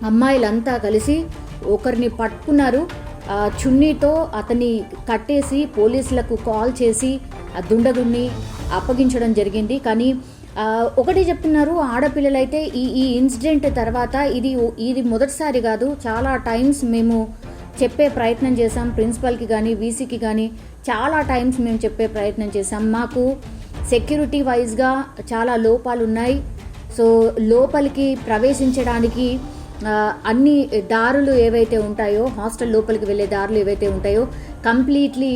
అమ్మాయిలంతా కలిసి ఒకరిని పట్టుకున్నారు. చున్నీతో అతన్ని కట్టేసి పోలీసులకు కాల్ చేసి ఆ దుండగుడిని అప్పగించడం జరిగింది. కానీ ఒకటి చెప్తున్నారు, ఆడపిల్లలైతే ఈ ఇన్సిడెంట్ తర్వాత ఇది మొదటిసారి కాదు, చాలా టైమ్స్ మేము చెప్పే ప్రయత్నం చేసాం. ప్రిన్సిపల్కి కానీ వీసీకి కానీ చాలా టైమ్స్ మేము చెప్పే ప్రయత్నం చేసాం. మాకు సెక్యూరిటీ వైజ్గా చాలా లోపాలు ఉన్నాయి. సో లోపలికి ప్రవేశించడానికి అన్ని దారులు ఏవైతే ఉంటాయో, హాస్టల్ లోపలికి వెళ్ళే దారులు ఏవైతే ఉంటాయో కంప్లీట్లీ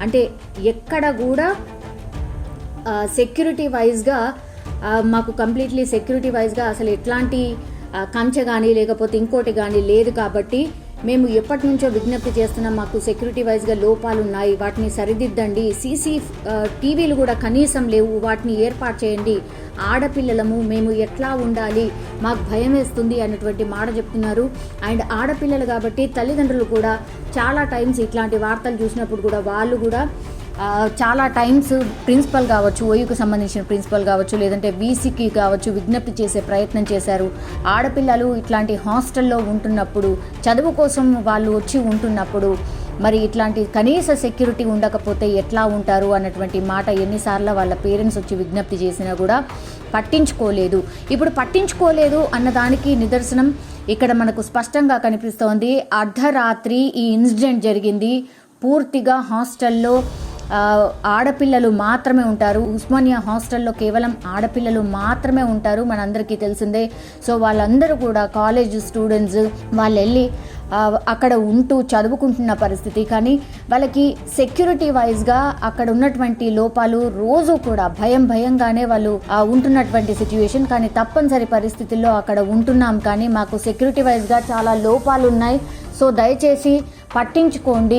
అంటే ఎక్కడ కూడా సెక్యూరిటీ వైజ్గా మాకు కంప్లీట్లీ సెక్యూరిటీ వైజ్గా అసలు ఎట్లాంటి కంచె కానీ లేకపోతే ఇంకోటి కానీ లేదు. కాబట్టి మేము ఎప్పటి నుంచో విజ్ఞప్తి చేస్తున్నాం, మాకు సెక్యూరిటీ వైజ్గా లోపాలు ఉన్నాయి, వాటిని సరిదిద్దండి. సీసీ టీవీలు కూడా కనీసం లేవు, వాటిని ఏర్పాటు చేయండి. ఆడపిల్లలము, మేము ఎట్లా ఉండాలి, మాకు భయం వేస్తుంది అన్నటువంటి మాట చెప్తున్నారు. అండ్ ఆడపిల్లలు కాబట్టి తల్లిదండ్రులు కూడా చాలా టైమ్స్ ఇట్లాంటి వార్తలు చూసినప్పుడు కూడా వాళ్ళు కూడా చాలా టైమ్స్ ప్రిన్సిపల్ కావచ్చు, ఓయూకు సంబంధించిన ప్రిన్సిపల్ కావచ్చు, లేదంటే వీసీకి కావచ్చు విజ్ఞప్తి చేసే ప్రయత్నం చేశారు. ఆడపిల్లలు ఇట్లాంటి హాస్టల్లో ఉంటున్నప్పుడు, చదువు కోసం వాళ్ళు వచ్చి ఉంటున్నప్పుడు మరి ఇట్లాంటి కనీస సెక్యూరిటీ ఉండకపోతే ఎట్లా ఉంటారు అన్నటువంటి మాట ఎన్నిసార్లు వాళ్ళ పేరెంట్స్ వచ్చి విజ్ఞప్తి చేసినా కూడా పట్టించుకోలేదు. ఇప్పుడు పట్టించుకోలేదు అన్నదానికి నిదర్శనం ఇక్కడ మనకు స్పష్టంగా కనిపిస్తోంది. అర్ధరాత్రి ఈ ఇన్సిడెంట్ జరిగింది. పూర్తిగా హాస్టల్లో ఆడపిల్లలు మాత్రమే ఉంటారు. ఉస్మానియా హాస్టల్లో కేవలం ఆడపిల్లలు మాత్రమే ఉంటారు, మనందరికీ తెలిసిందే. సో వాళ్ళందరూ కూడా కాలేజ్ స్టూడెంట్స్, వాళ్ళు వెళ్ళి అక్కడ ఉంటూ చదువుకుంటున్న పరిస్థితి. కానీ వాళ్ళకి సెక్యూరిటీ వైజ్గా అక్కడ ఉన్నటువంటి లోపాలు రోజు కూడా భయంగానే వాళ్ళు ఉంటున్నటువంటి సిచ్యువేషన్. కానీ తప్పనిసరి పరిస్థితుల్లో అక్కడ ఉంటున్నాం, కానీ మాకు సెక్యూరిటీ వైజ్గా చాలా లోపాలు ఉన్నాయి. సో దయచేసి పట్టించుకోండి,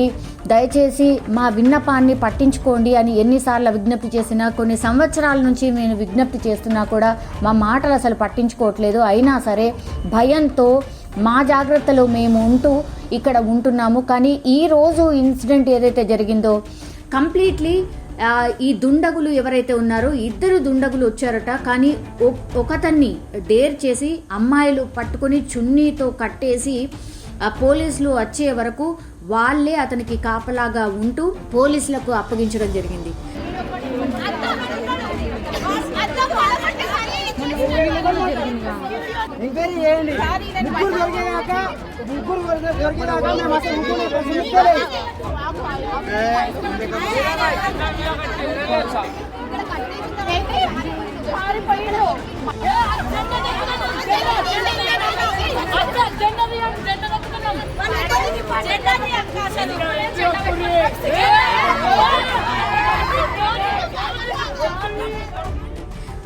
దయచేసి మా విన్నపాన్ని పట్టించుకోండి అని ఎన్నిసార్లు విజ్ఞప్తి చేసినా, కొన్ని సంవత్సరాల నుంచి నేను విజ్ఞప్తి చేస్తున్నా కూడా మా మాటలు అసలు పట్టించుకోవట్లేదు. అయినా సరే భయంతో మా జాగ్రత్తలో మేము ఉంటూ ఇక్కడ ఉంటున్నాము. కానీ ఈరోజు ఇన్సిడెంట్ ఏదైతే జరిగిందో కంప్లీట్లీ ఈ దుండగులు ఎవరైతే ఉన్నారో, ఇద్దరు దుండగులు వచ్చారట. కానీ ఒకతన్ని డేర్ చేసి అమ్మాయిలు పట్టుకొని చున్నీతో కట్టేసి పోలీసులు వచ్చే వరకు వాళ్ళే అతనికి కాపలాగా ఉంటూ పోలీసులకు అప్పగించడం జరిగింది.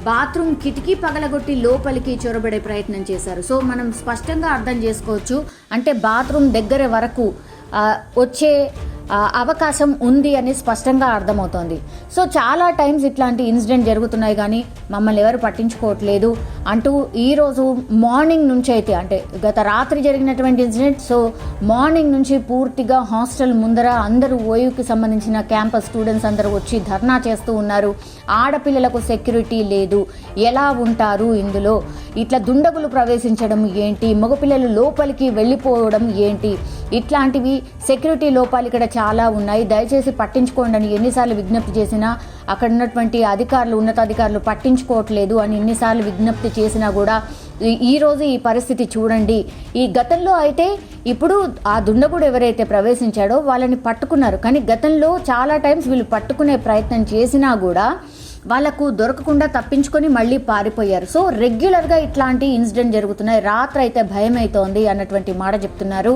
బాత్రూమ్ కిటికీ పగలగొట్టి లోపలికి చొరబడే ప్రయత్నం చేశారు. సో మనం స్పష్టంగా అర్థం చేసుకోవచ్చు, అంటే బాత్రూమ్ దగ్గర వరకు వచ్చే అవకాశం ఉంది అని స్పష్టంగా అర్థమవుతోంది. సో చాలా టైమ్స్ ఇట్లాంటి ఇన్సిడెంట్ జరుగుతున్నాయి, కానీ మమ్మల్ని ఎవరు పట్టించుకోవట్లేదు అంటూ ఈరోజు మార్నింగ్ నుంచి అయితే, అంటే గత రాత్రి జరిగినటువంటి ఇన్సిడెంట్, సో మార్నింగ్ నుంచి పూర్తిగా హాస్టల్ ముందర అందరూ ఓయూకి సంబంధించిన క్యాంపస్ స్టూడెంట్స్ అందరూ వచ్చి ధర్నా చేస్తూ ఉన్నారు. ఆడపిల్లలకు సెక్యూరిటీ లేదు, ఎలా ఉంటారు ఇందులో, ఇట్లా దుండగులు ప్రవేశించడం ఏంటి, మగపిల్లలు లోపలికి వెళ్ళిపోవడం ఏంటి, ఇట్లాంటివి సెక్యూరిటీ లోపాలు ఇక్కడ చాలా ఉన్నాయి, దయచేసి పట్టించుకోండి అని ఎన్నిసార్లు విజ్ఞప్తి చేసినా అక్కడ ఉన్నటువంటి అధికారులు, ఉన్నతాధికారులు పట్టించుకోవట్లేదు అని ఎన్నిసార్లు విజ్ఞప్తి చేసినా కూడా ఈరోజు ఈ పరిస్థితి చూడండి. ఈ గతంలో అయితే ఇప్పుడు ఆ దుండగుడు ఎవరైతే ప్రవేశించాడో వాళ్ళని పట్టుకున్నారు, కానీ గతంలో చాలా టైమ్స్ వీళ్ళు పట్టుకునే ప్రయత్నం చేసినా కూడా వాళ్ళకు దొరకకుండా తప్పించుకొని మళ్ళీ పారిపోయారు. సో రెగ్యులర్గా ఇట్లాంటి ఇన్సిడెంట్ జరుగుతున్నాయి. రాత్రి అయితే భయం అవుతోంది అన్నటువంటి మాట చెప్తున్నారు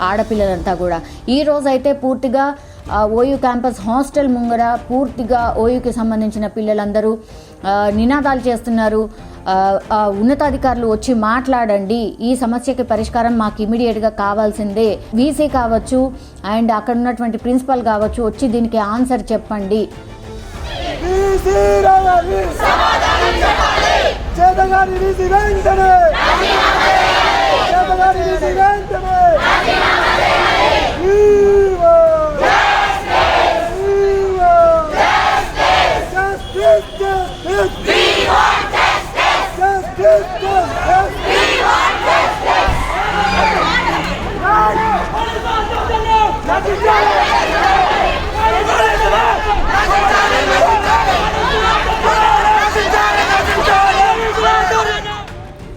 ఆడపిల్లలంతా కూడా. ఈ రోజు అయితే పూర్తిగా ఓయూ క్యాంపస్ హాస్టల్ ముంగర పూర్తిగా ఓయూకి సంబంధించిన పిల్లలందరూ నినాదాలు చేస్తున్నారు. ఉన్నతాధికారులు వచ్చి మాట్లాడండి, ఈ సమస్యకి పరిష్కారం మాకు ఇమీడియట్గా కావాల్సిందే, వీసీ కావచ్చు అండ్ అక్కడ ఉన్నటువంటి ప్రిన్సిపల్ కావచ్చు వచ్చి దీనికి ఆన్సర్ చెప్పండి.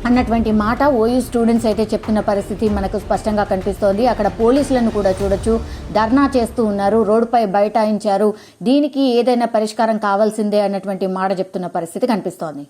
అన్నటువంటి మాట ఓయూ స్టూడెంట్స్ అయితే చెప్తున్న పరిస్థితి మనకు స్పష్టంగా కనిపిస్తోంది. అక్కడ పోలీసులను కూడా చూడొచ్చు, ధర్నా చేస్తూ ఉన్నారు, రోడ్డుపై బైఠాయించారు. దీనికి ఏదైనా పరిష్కారం కావాల్సిందే అన్నటువంటి మాట చెప్తున్న పరిస్థితి కనిపిస్తోంది.